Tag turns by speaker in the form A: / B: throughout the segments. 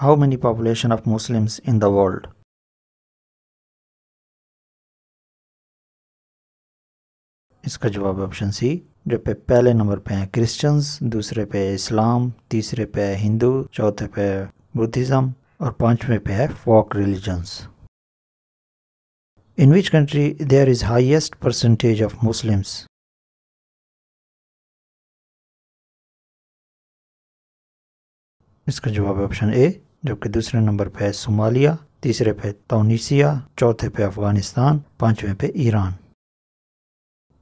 A: How many population of Muslims in the world? इसका जवाब option C. जो पे पहले नंबर पे हैं क्रिश्चियंस, दूसरे पे इस्लाम, तीसरे पे है हिंदू, चौथे पे बुद्धिज्म और पांचवें पे है फोक religions. In which country there is highest percentage of Muslims? इसका जवाब ऑप्शन ए। जबकि दूसरे नंबर पे है सोमालिया, तीसरे पे तुनिसिया, चौथे पे अफगानिस्तान, पांचवें पे Iran.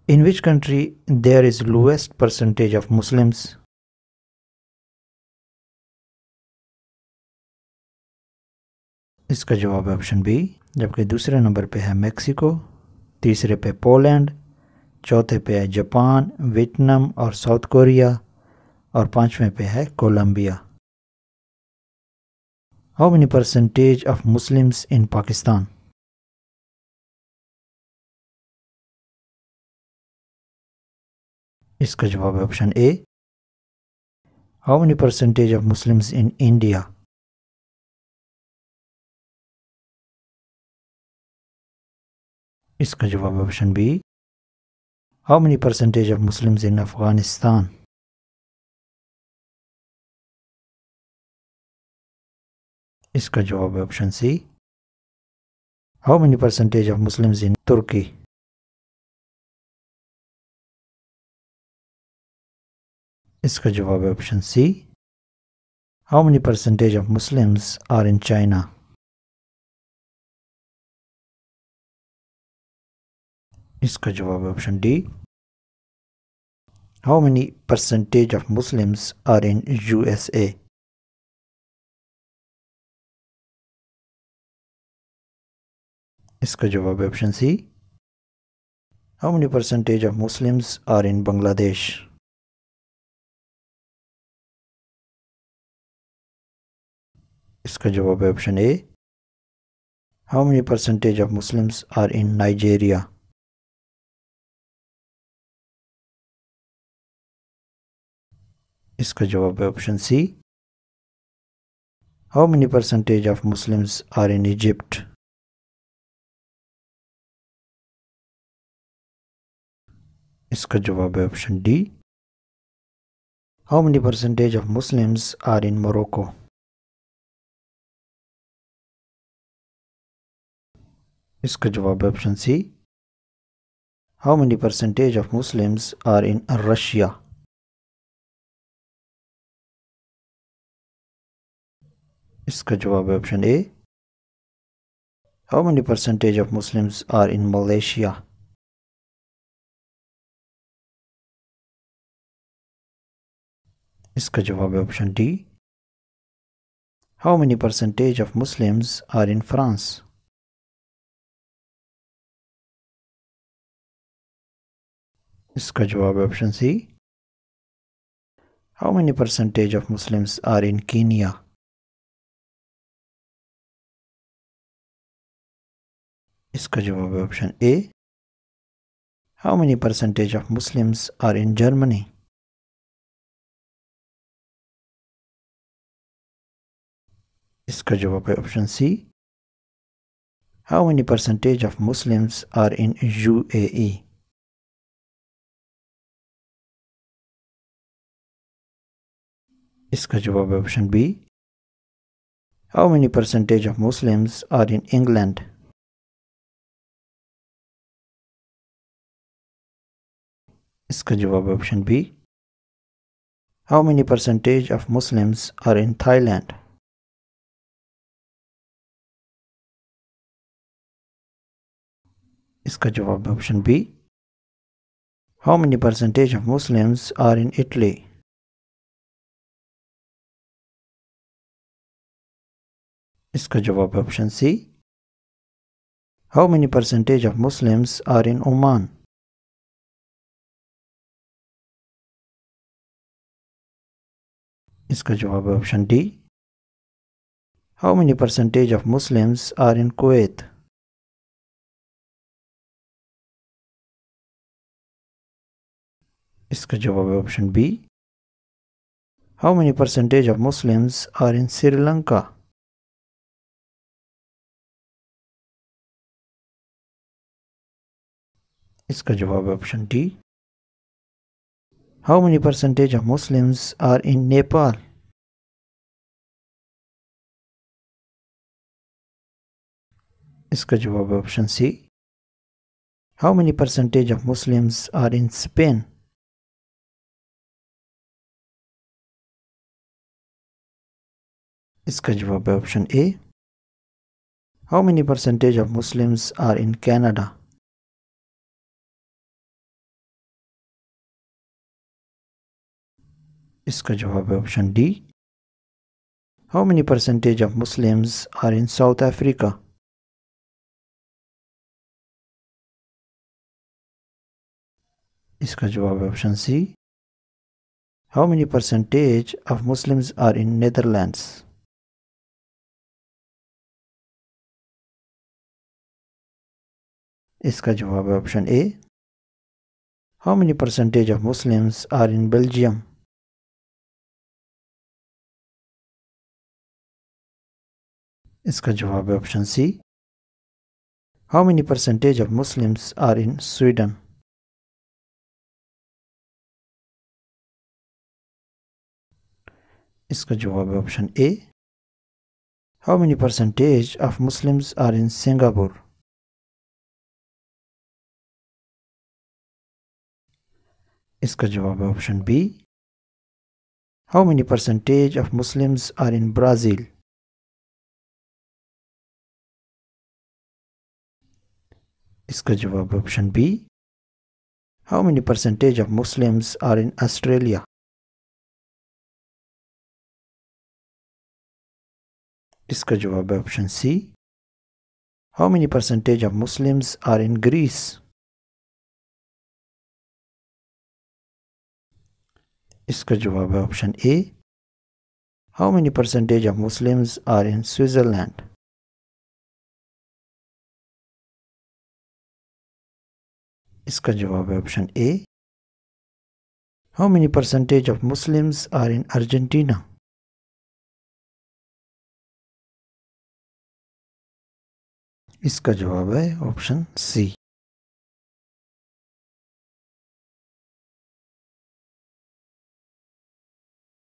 A: In which country there is lowest percentage of Muslims? इसका जवाब है ऑप्शन बी। जबकि दूसरे नंबर पे है मेक्सिको, तीसरे पे पोलैंड, चौथे पे है जापान, वियतनाम और साउथ कोरिया और पांचवें पे है Colombia. How many percentage of Muslims in Pakistan? इसका जवाब है option A. How many percentage of Muslims in India? इसका जवाब है option B. How many percentage of Muslims in Afghanistan? इसका जवाब है option C. How many percentage of Muslims in Turkey? इसका जवाब है option C. How many percentage of Muslims are in China? इसका जवाब है option D. How many percentage of Muslims are in USA? इसका जवाब है option C. How many percentage of Muslims are in Bangladesh? इसका जवाब है option A. How many percentage of Muslims are in Nigeria? इसका जवाब है option C. How many percentage of Muslims are in Egypt? इसका जवाब है option D. How many percentage of Muslims are in Morocco? इसका जवाब है option C. How many percentage of Muslims are in Russia? इसका जवाब है option A. How many percentage of Muslims are in Malaysia? इसका जवाब है option D. How many percentage of Muslims are in France? इसका जवाब है option C. How many percentage of Muslims are in Kenya? इसका जवाब है option A. How many percentage of Muslims are in Germany? इसका जवाब है option C. How many percentage of Muslims are in UAE? इसका जवाब है option B. How many percentage of Muslims are in England? इसका जवाब है option B. How many percentage of Muslims are in Thailand? इसका जवाब है option B. How many percentage of Muslims are in Italy? इसका जवाब है option C. How many percentage of Muslims are in Oman? इसका जवाब है option D. How many percentage of Muslims are in Kuwait? इसका जवाब है option B. How many percentage of Muslims are in Sri Lanka? इसका जवाब है option D. How many percentage of Muslims are in Nepal? इसका जवाब है option C. How many percentage of Muslims are in Spain? इसका जवाब है option A. How many percentage of Muslims are in Canada? इसका जवाब है option D. How many percentage of Muslims are in South Africa? इसका जवाब है option C. How many percentage of Muslims are in Netherlands? इसका जवाब है option A. How many percentage of Muslims are in Belgium? इसका जवाब है option C. How many percentage of Muslims are in Sweden? इसका जवाब है option A. How many percentage of Muslims are in Singapore? इसका जवाब है option B. How many percentage of Muslims are in Brazil? इसका जवाब है option B. How many percentage of Muslims are in Australia? इसका जवाब है option C. How many percentage of Muslims are in Greece? इसका जवाब है option A. How many percentage of Muslims are in Switzerland? इसका जवाब है option A. How many percentage of Muslims are in Argentina? इसका जवाब है ऑप्शन सी।